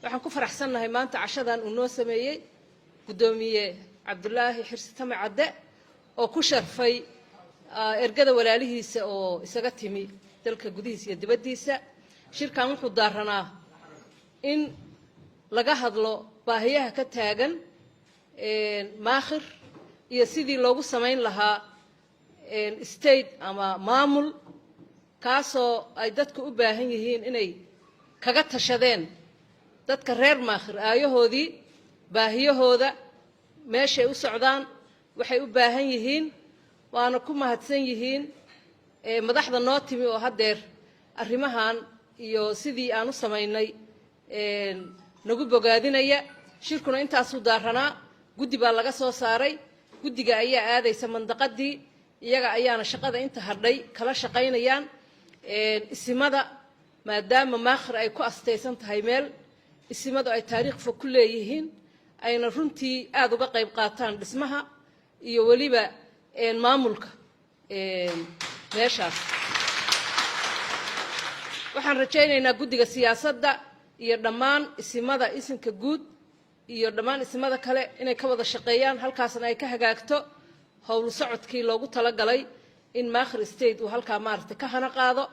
waxaan ku faraxsanahay maanta cashadan uu noo sameeyay gudoomiye Cabdullaahi Xirsi Tame Cadde oo ku sharfay ergada walaalihiisa oo isaga timi dalka gudihiisa iyo dibadiisa shirkan wuxuu daaranaa in laga hadlo baahiyaha ka taagan maakhir iyo sidii loogu sameyn lahaa state ama maamul kaasoo ay dadku u baahan yihiin inay kaga tashadeen dadka reer maakhir aayahoodii baahiyahooda meeshay u socdaan waxay u baahan yihiin waana ku mahadsan yihiin madaxda noo timi oo hadeer arrimahan iyo sidii aan u sameynay nagu bogaadinaya shirkuna intaas u daaranaa guddi baa laga soo saaray guddiga ayaa aadaysa mandaqadii iyaga ayaana shaqada inta hadhay kala shaqaynayaan isimada maadaama maakhir ay ku astaysan tahay meel isimadu ay taariikh fog ku leeyihiin ayna runtii aad uga qayb qaataan dhismaha iyo waliba maamulka meeshaas waxaan rajaynaynaa guddiga siyaasadda iyo dhammaan isimada isinka guud iyo dhammaan isimada kale inay ka wada shaqeeyaan halkaasna ay ka hagaagto howl socodkii loogu talagalay in maakhir state uu halkaa maaragtay ka hana qaado